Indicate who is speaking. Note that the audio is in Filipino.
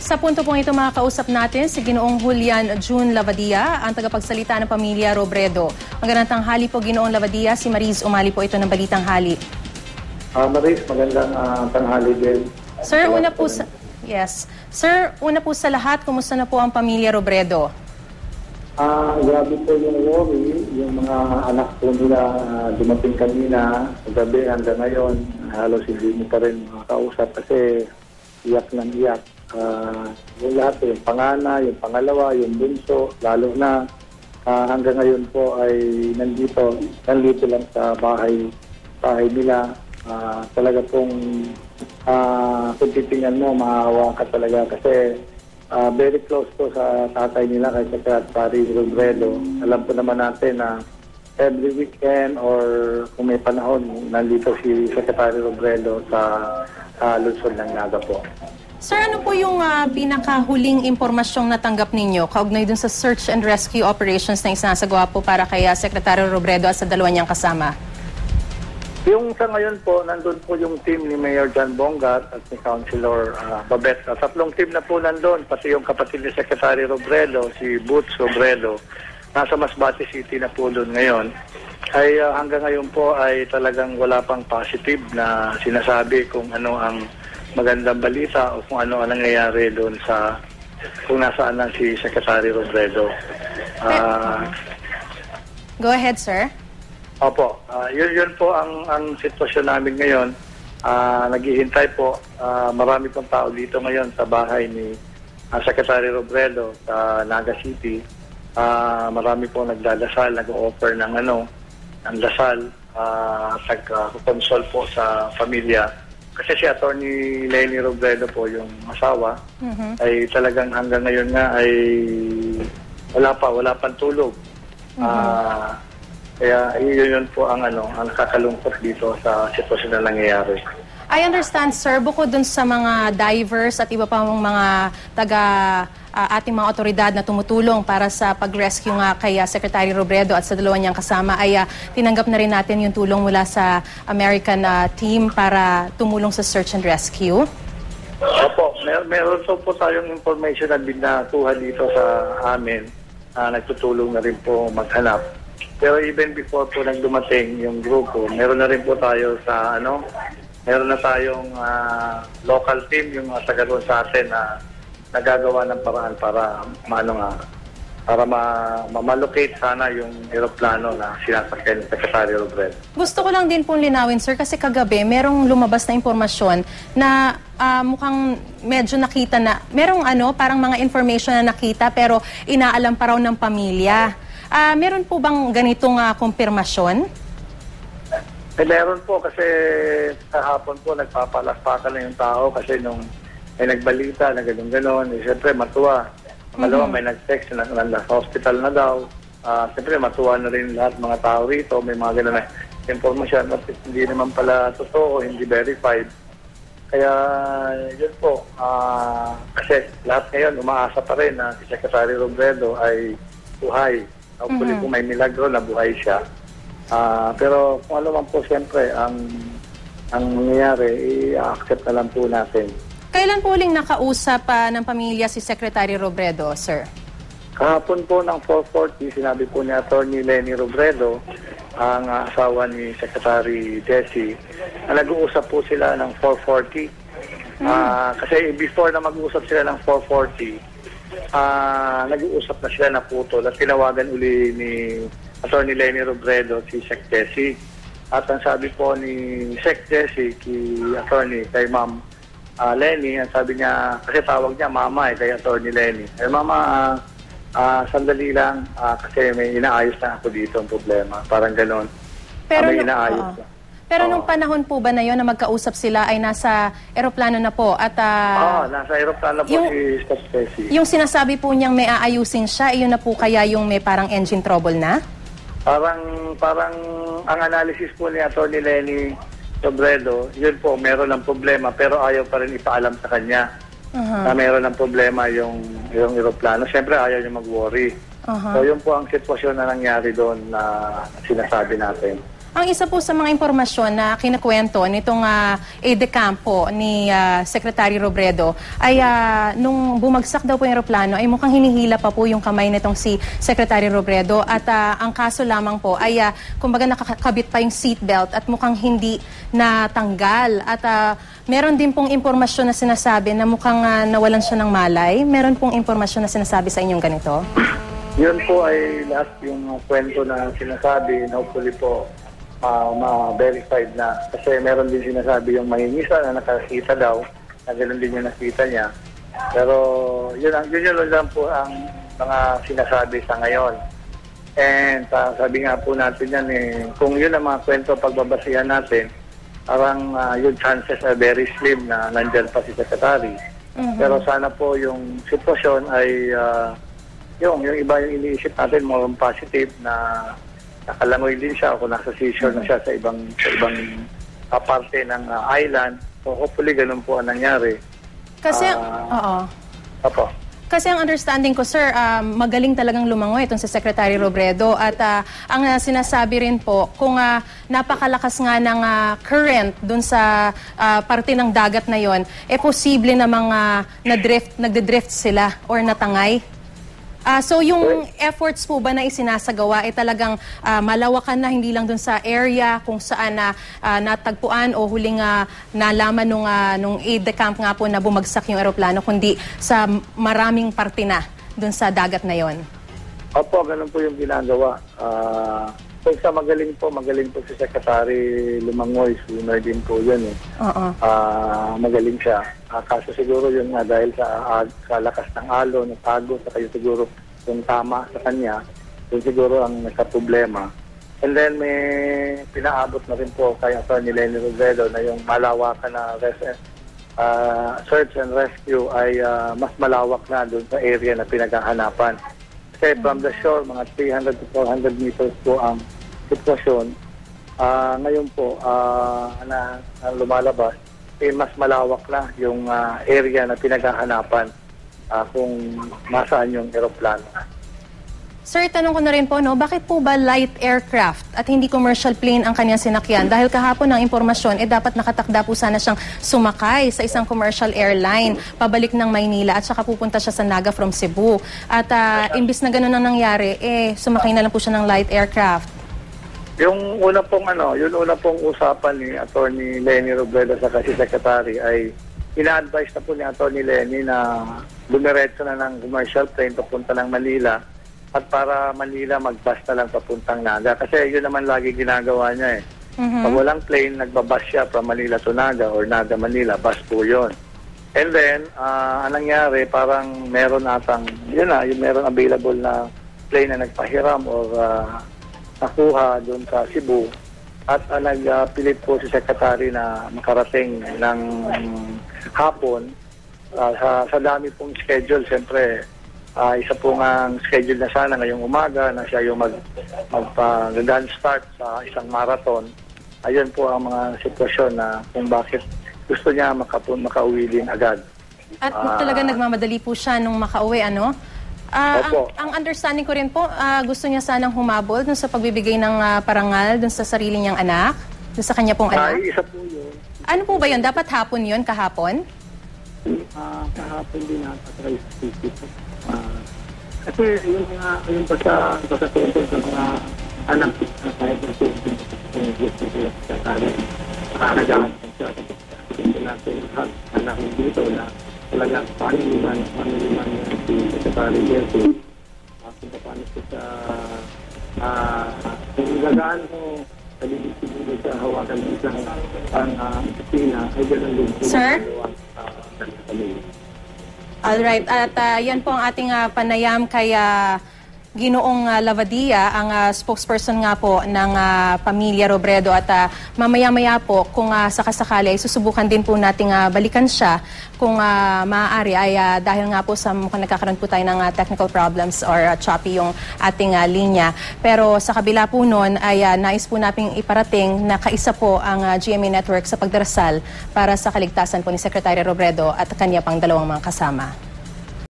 Speaker 1: Sa punto pong ito makakausap natin si Ginoong Julian June Lavadia, ang tagapagsalita ng pamilya Robredo. Magandang tanghali po, Ginoong Lavadia. Si Mariz Umali po ito ng Balitang Hali.
Speaker 2: Mariz, magandang tanghali din.
Speaker 1: Sir, una po sa... Yes. Sir, una po sa lahat, kumusta na po ang pamilya Robredo?
Speaker 2: Grabe po yung worry. Yung mga anak po nila dumating kanina sa gabi hanggang ngayon. Halos hindi mo pa rin makausap kasi iyak ng iyak. Yung lahat, yung pangana, yung pangalawa, yung bunso, lalo na hanggang ngayon po ay nandito lang sa bahay nila. Talaga pong kung titingnan mo, maawa ka talaga kasi very close po sa tatay nila kay Secretary Robredo. Alam po naman natin na every weekend or kung may panahon, nandito si Secretary Robredo sa lungsod ng Naga po.
Speaker 1: Sir, ano po yung pinakahuling impormasyong natanggap ninyo kaugnay dun sa search and rescue operations na isinasagawa po para kay Secretary Robredo at sa dalawa niyang kasama?
Speaker 2: Yung sa ngayon po, nandun po yung team ni Mayor John Bongat at ni Councilor Babette. Tatlong team na po nandun, pati yung kapatid ni Secretary Robredo, si Boots Robredo. Nasa Masbate City na po doon ngayon. Ay hanggang ngayon po ay talagang wala pang positive na sinasabi kung ano ang magandang balita o kung ano ang nangyayari doon sa kung nasaan lang si Secretary Robredo.
Speaker 1: Go ahead, sir.
Speaker 2: Opo, yun po ang sitwasyon namin ngayon. Naghihintay po. Marami pong tao dito ngayon sa bahay ni Secretary Robredo sa Naga City. Marami po nagdadasal, nag-offer ng dasal, nag-console po sa pamilya. Kasi si Atty. Leni Robredo po, yung asawa, ay talagang hanggang ngayon nga ay wala pang tulog. Kaya yun po ang kakalungkot dito sa sitwasyon na nangyayari.
Speaker 1: I understand, sir, bukod dun sa mga divers at iba pang mga ating mga otoridad na tumutulong para sa pag-rescue nga kay Secretary Robredo at sa dalawa niyang kasama, ay tinanggap na rin natin yung tulong mula sa American team para tumulong sa search and rescue?
Speaker 2: Opo, meron po tayong information na binakuha dito sa amin. Nagtutulong na rin po maghanap. Pero even before po nang dumating yung grupo, meron na rin po tayo sa meron na tayong local team, yung taga doon sa atin na nagagawa ng paraan para ma-locate sana yung eroplano na sinasakyan ng Secretary Robredo.
Speaker 1: Gusto ko lang din pong linawin, sir, kasi kagabi merong lumabas na impormasyon na mukhang medyo nakita na, merong parang mga information na nakita pero inaalam pa raw ng pamilya. Meron po bang ganitong kumpirmasyon?
Speaker 2: Meron po kasi kahapon po nagpapalaspakan na yung tao kasi nung may nagbalita na gano'n-gano'n, siyempre matuwa. Pangalawa, may nag-text na nasa hospital na daw. Siyempre matuwa na rin lahat mga tao rito. May mga gano'n na informasyon at hindi naman pala totoo, hindi verified. Kaya yun po, kasi lahat ngayon umaasa pa rin na si Secretary Robredo ay buhay. Hopefully kung may milagro na buhay siya. Pero kung ano man po siyempre ang nangyayari, i-accept na lang po natin.
Speaker 1: Kailan po uling nakausap ng pamilya si Secretary Robredo, sir?
Speaker 2: Kahapon po ng 4:40, sinabi po ni Atty. Leni Robredo, ang asawa ni Secretary Jessie, na nag-uusap po sila ng 4:40. Kasi before na mag-uusap sila ng 4:40, nag-uusap na sila na putol at tinawagan uli ni Atty. Leni Robredo si Sec Jessie. At ang sabi po ni Sec Jessie kay Ma'am Leni, ang sabi niya, kasi tawag niya Mama kay Atty. Leni. Mama, sandali lang kasi may inaayos na ako dito ang problema. Parang gano'n.
Speaker 1: Pero
Speaker 2: may inaayos na.
Speaker 1: Pero nung panahon po ba na yon na magkausap sila ay nasa eroplano na po at
Speaker 2: nasa eroplano po si Sec Jessie.
Speaker 1: Yung sinasabi po niyang may aayusin siya, yun na po kaya yung may parang engine trouble na?
Speaker 2: Parang ang analysis po ni Atty. Leni Robredo, yun po, meron ng problema pero ayaw pa rin ipaalam sa kanya na meron ng problema yung eroplano. Siyempre ayaw niya mag-worry. So yun po ang sitwasyon na nangyari doon na sinasabi natin.
Speaker 1: Ang isa po sa mga impormasyon na kinakwento nitong aide-camp po ni Secretary Robredo ay nung bumagsak daw po yung aeroplano ay mukhang hinihila pa po yung kamay nitong si Secretary Robredo at ang kaso lamang po ay kumbaga nakakabit pa yung seatbelt at mukhang hindi natanggal at meron din pong impormasyon na sinasabi na mukhang nawalan siya ng malay. Meron pong impormasyon na sinasabi sa inyong ganito?
Speaker 2: Yun po ay lahat yung kwento na sinasabi, na hopefully po ma-verified na. Kasi meron din sinasabi yung mahingisa na nakakita daw, na ganoon din yung nakita niya. Pero yun lang po ang mga sinasabi sa ngayon. And sabi nga po natin yan kung yun ang mga kwento pagbabasihan natin, parang yung chances are very slim na nandyan pa si Secretary. Pero sana po yung sitwasyon ay yung iba yung iniisip natin more positive na nakalangoy din siya kung nasa seashore na siya sa ibang parte ng island. So hopefully ganun po ang nangyari.
Speaker 1: Kasi,
Speaker 2: Opo.
Speaker 1: Kasi ang understanding ko, sir, magaling talagang lumangoy itong si Secretary Robredo at ang sinasabi rin po, kung napakalakas nga ng current dun sa parte ng dagat na yon, posible na mga nagde-drift sila or natangay. So yung efforts po ba na isinasagawa ay talagang malawakan na, hindi lang dun sa area kung saan natagpuan o huling nalaman nung aide-camp nga po na bumagsak yung aeroplano, kundi sa maraming parte na dun sa dagat na yon?
Speaker 2: Opo, ganun po yung ginagawa. Kung sa magaling po si Secretary lumangoy, swimmer din po yun magaling siya. Kaso siguro yun nga dahil sa lakas ng alon, ng tago, sa kayo siguro yung tama sa kanya, yun siguro ang nagka-problema. And then may pinaabot na rin po kay Atty. Leni Robredo na yung malawakan na search and rescue ay mas malawak na doon sa area na pinaghahanapan. Kasi from the shore, mga 300 to 400 meters po ang sitwasyon. Ngayon po, na lumalabas, mas malawak na yung area na pinaghahanapan kung nasaan yung aeroplano.
Speaker 1: Sir, tanong ko na rin po, bakit po ba light aircraft at hindi commercial plane ang kanyang sinakyan? Dahil kahapon ng impormasyon, dapat nakatakda po sana siyang sumakay sa isang commercial airline, pabalik ng Maynila at saka pupunta siya sa Naga from Cebu. At imbis na gano'n ang nangyari, sumakay na lang po siya ng light aircraft.
Speaker 2: Yung una pong usapan ni Atty. Leni Robredo sa si Secretary ay ina-advise na po ni Atty. Leni na dumiretso na ng commercial plane papunta ng Manila. At para Manila, mag-bus na lang papuntang Naga. Kasi yun naman lagi ginagawa niya Pag walang plane, nagbabus siya from Manila to Naga or Naga, Manila. Bus po yun. And then, anong nangyari, parang meron yung meron available na plane na nagpahiram or nakuha doon sa Cebu. At nagpilit po si Secretary na makarating ng hapon. Sa dami pong schedule, siyempre, isa po ang schedule na sana ngayong umaga na siya yung mag-gun start sa isang marathon. Ayun po ang mga sitwasyon na kung bakit gusto niya makauwi din agad.
Speaker 1: At talaga nagmamadali po siya nung makauwi, ano? Ang understanding ko rin po, gusto niya sanang humabol dun sa pagbibigay ng parangal dun sa sarili niyang anak, dun sa kanya pong anak.
Speaker 2: Isa po yun.
Speaker 1: Ano po ba yun? Dapat hapon yun? Kahapon?
Speaker 2: Kahapon din nakatry sa Facebook. Kasi yung basta tungkol sa mga anak na kahit na yung Secretary, nagagawa siya sa natin anak dito na talagang family man si Secretary Gertie. Kung paano siya kung ilagaan mo pag-ibig sa hawakan isang ang opisina ay gano'n din po.
Speaker 1: Sir? Alright, at yan po ang ating panayam kay Ginoong Lavadia, ang spokesperson nga po ng pamilya Robredo. At mamaya-maya po, kung sakasakali, ay susubukan din po nating balikan siya kung maaari ay dahil nga po sa mukhang nagkakaroon po tayo ng technical problems or choppy yung ating linya. Pero sa kabila po nun ay nais po nating iparating na kaisa po ang GMA Network sa pagdarasal para sa kaligtasan po ni Secretary Robredo at kanya pang dalawang mga kasama.